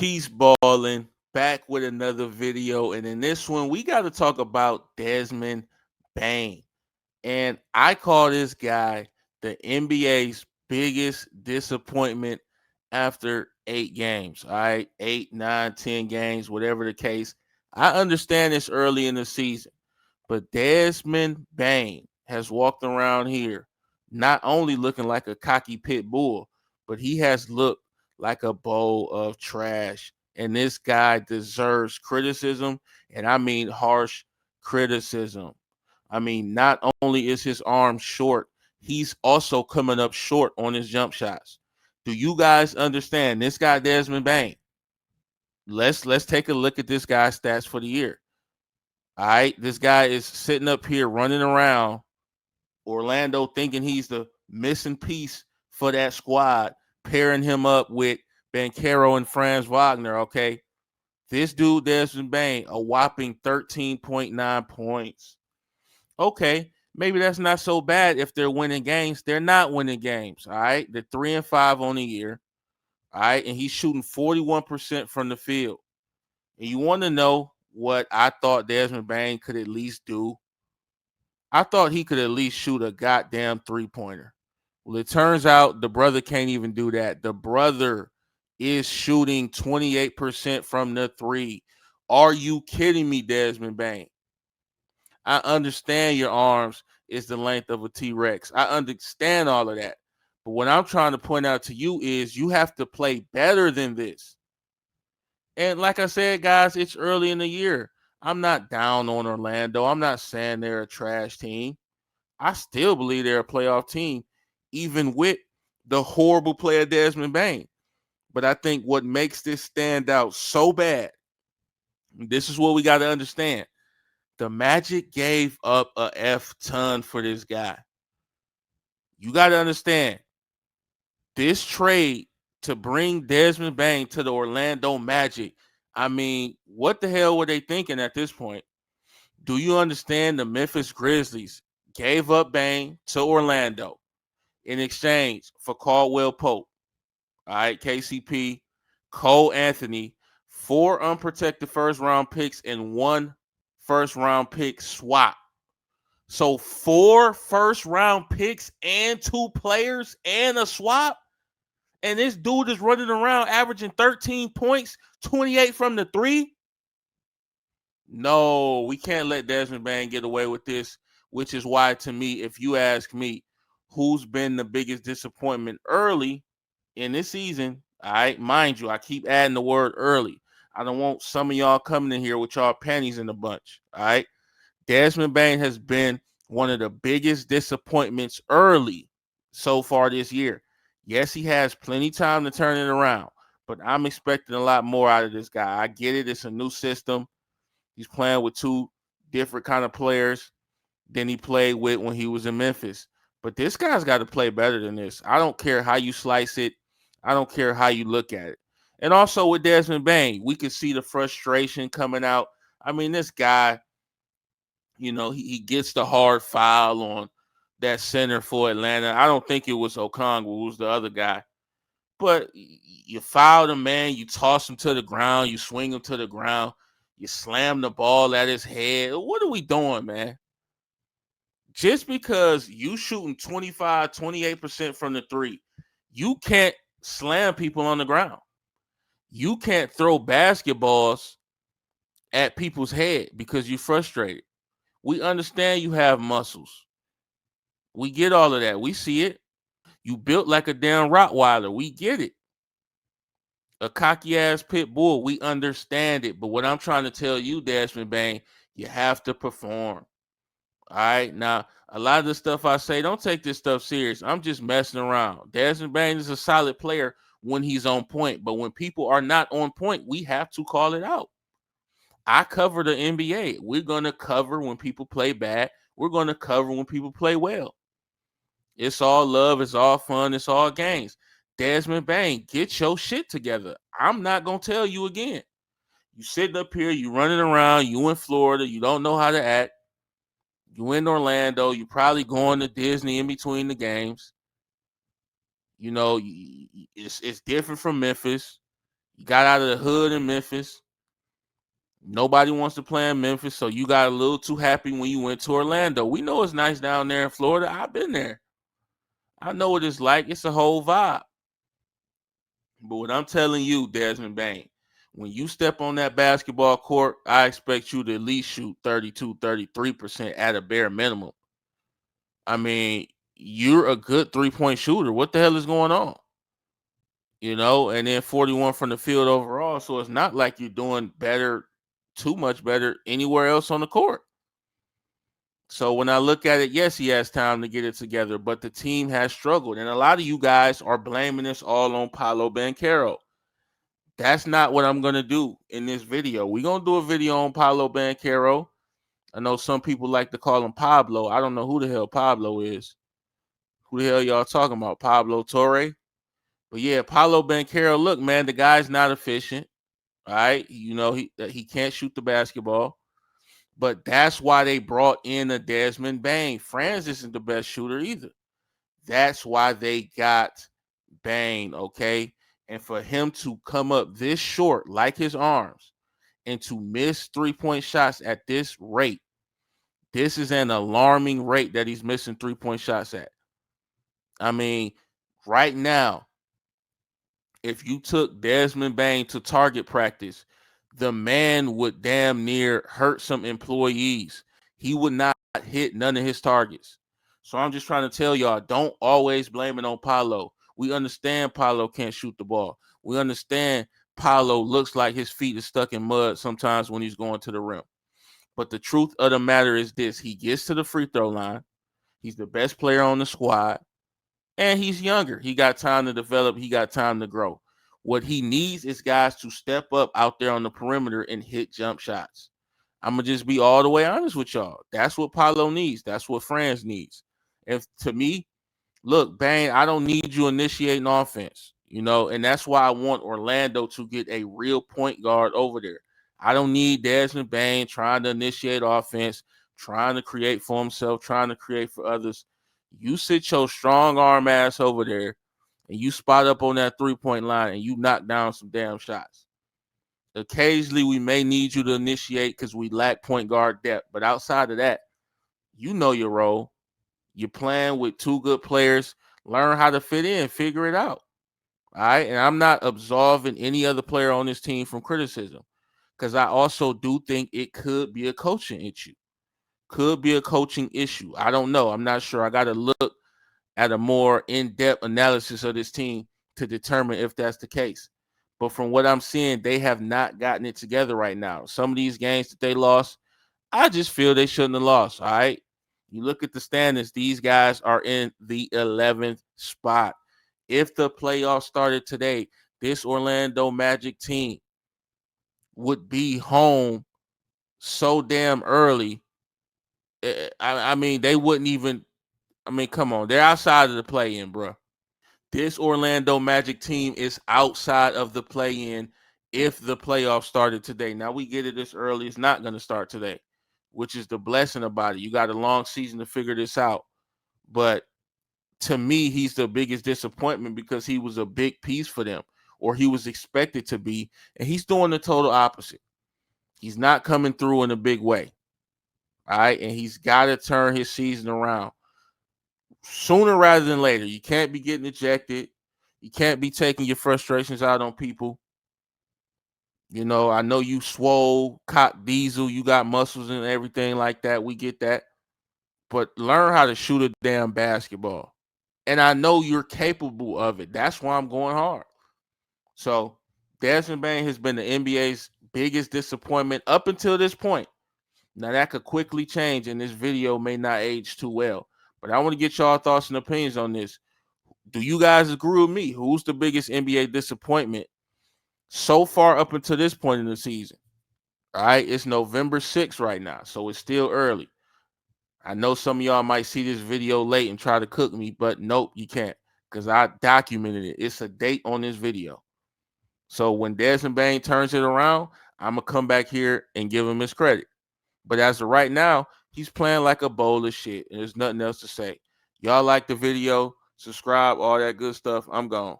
Peace balling back with another video. And in this one, we got to talk about Desmond Bane. And I call this guy the NBA's biggest disappointment after 8 games. All right, 8, 9, 10 games, whatever the case. I understand it's early in the season, but Desmond Bane has walked around here not only looking like a cocky pit bull, but he has looked like a bowl of trash. And this guy deserves criticism, and I mean harsh criticism. I mean, not only is his arm short, he's also coming up short on his jump shots. Do you guys understand this guy Desmond Bane? Let's take a look at this guy's stats for the year. All right, this guy is sitting up here running around Orlando thinking he's the missing piece for that squad, pairing him up with Bancaro and Franz Wagner, okay? This dude, Desmond Bane, a whopping 13.9 points. Okay, maybe that's not so bad if they're winning games. They're not winning games, all right? They're 3-5 on the year, all right? And he's shooting 41% from the field. And you want to know what I thought Desmond Bane could at least do? I thought he could at least shoot a goddamn three-pointer. Well, it turns out the brother can't even do that. The brother is shooting 28% from the three. Are you kidding me, Desmond Bane? I understand your arms is the length of a T-Rex. I understand all of that. But what I'm trying to point out to you is you have to play better than this. And like I said, guys, it's early in the year. I'm not down on Orlando. I'm not saying they're a trash team. I still believe they're a playoff team, even with the horrible player Desmond Bane. But I think what makes this stand out so bad, this is what we got to understand. The Magic gave up a F ton for this guy. You got to understand this trade to bring Desmond Bane to the Orlando Magic. I mean, what the hell were they thinking at this point? Do you understand the Memphis Grizzlies gave up Bane to Orlando in exchange for Caldwell Pope, all right, KCP, Cole Anthony, 4 unprotected first round picks, and 1 first round pick swap. So 4 first round picks and 2 players and a swap. And this dude is running around averaging 13 points, 28 from the three. No, we can't let Desmond Bane get away with this, which is why, to me, if you ask me, who's been the biggest disappointment early in this season, all right, mind you, I keep adding the word early. I don't want some of y'all coming in here with y'all panties in a bunch, all right? Desmond Bane has been one of the biggest disappointments early so far this year. Yes, he has plenty time to turn it around, but I'm expecting a lot more out of this guy. I get it. It's a new system. He's playing with 2 different kind of players than he played with when he was in Memphis. But this guy's got to play better than this. I don't care how you slice it. I don't care how you look at it. And also with Desmond Bane, we could see the frustration coming out. I mean, this guy, he gets the hard foul on that center for Atlanta. I don't think it was Okongwu, it was the other guy. But you fouled him, man. You toss him to the ground. You swing him to the ground. You slam the ball at his head. What are we doing, man? Just because you shooting 25, 28% from the three, you can't slam people on the ground. You can't throw basketballs at people's head because you're frustrated. We understand you have muscles. We get all of that. We see it. You built like a damn Rottweiler. We get it. A cocky ass pit bull. We understand it. But what I'm trying to tell you, Desmond Bane, you have to perform. All right. Now, a lot of the stuff I say, don't take this stuff serious. I'm just messing around. Desmond Bane is a solid player when he's on point. But when people are not on point, we have to call it out. I cover the NBA. We're going to cover when people play bad. We're going to cover when people play well. It's all love. It's all fun. It's all games. Desmond Bane, get your shit together. I'm not going to tell you again. You sitting up here, you running around, you in Florida, you don't know how to act. You in Orlando, you probably going to Disney in between the games. It's different from Memphis. You got out of the hood in Memphis. Nobody wants to play in Memphis, so you got a little too happy when you went to Orlando. We know it's nice down there in Florida. I've been there. I know what it's like. It's a whole vibe. But what I'm telling you, Desmond Bane, when you step on that basketball court, I expect you to at least shoot 32, 33% at a bare minimum. I mean, you're a good 3-point shooter. What the hell is going on? And then 41 from the field overall. So it's not like you're doing better, too much better anywhere else on the court. So when I look at it, yes, he has time to get it together, but the team has struggled. And a lot of you guys are blaming this all on Paolo Banchero. That's not what I'm going to do in this video. We're going to do a video on Paolo Banchero. I know some people like to call him Pablo. I don't know who the hell Pablo is. Who the hell y'all talking about? Pablo Torre? But yeah, Paolo Banchero, look, man, the guy's not efficient. All right. He can't shoot the basketball. But that's why they brought in a Desmond Bane. Franz isn't the best shooter either. That's why they got Bane, okay? And for him to come up this short, like his arms, and to miss 3-point shots at this rate, this is an alarming rate that he's missing 3-point shots at. I mean, right now, if you took Desmond Bane to target practice, the man would damn near hurt some employees. He would not hit none of his targets. So I'm just trying to tell y'all, don't always blame it on Paolo. We understand Paolo can't shoot the ball. We understand Paolo looks like his feet are stuck in mud sometimes when he's going to the rim. But the truth of the matter is this. He gets to the free throw line. He's the best player on the squad. And he's younger. He got time to develop. He got time to grow. What he needs is guys to step up out there on the perimeter and hit jump shots. I'm going to just be all the way honest with y'all. That's what Paolo needs. That's what Franz needs. And to me, look, Bane, I don't need you initiating offense, and that's why I want Orlando to get a real point guard over there. I don't need Desmond Bane trying to initiate offense, trying to create for himself, trying to create for others. You sit your strong arm ass over there and you spot up on that 3-point line and you knock down some damn shots. Occasionally, we may need you to initiate because we lack point guard depth. But outside of that, you know your role. You're playing with two good players. Learn how to fit in. Figure it out. All right? And I'm not absolving any other player on this team from criticism because I also do think it could be a coaching issue. Could be a coaching issue. I don't know. I'm not sure. I got to look at a more in-depth analysis of this team to determine if that's the case. But from what I'm seeing, they have not gotten it together right now. Some of these games that they lost, I just feel they shouldn't have lost, all right? You look at the standings, these guys are in the 11th spot. If the playoffs started today, this Orlando Magic team would be home so damn early. I mean, they wouldn't even, come on. They're outside of the play-in, bro. This Orlando Magic team is outside of the play-in if the playoffs started today. Now, we get it this early. It's not going to start today, which is the blessing about it. You got a long season to figure this out. But to me, he's the biggest disappointment because he was a big piece for them, or he was expected to be, and he's doing the total opposite. He's not coming through in a big way, all right? And he's got to turn his season around sooner rather than later. You can't be getting ejected. You can't be taking your frustrations out on people. I know you swole, cock diesel, you got muscles and everything like that. We get that. But learn how to shoot a damn basketball. And I know you're capable of it. That's why I'm going hard. So Desmond Bane has been the NBA's biggest disappointment up until this point. Now that could quickly change, and this video may not age too well. But I want to get y'all thoughts and opinions on this. Do you guys agree with me? Who's the biggest NBA disappointment so far up until this point in the season? All right, it's November 6th right now, so it's still early. I know some of y'all might see this video late and try to cook me, but nope, you can't because I documented it. It's a date on this video. So when Desmond Bane turns it around, I'm going to come back here and give him his credit. But as of right now, he's playing like a bowl of shit, and there's nothing else to say. Y'all like the video, subscribe, all that good stuff. I'm gone.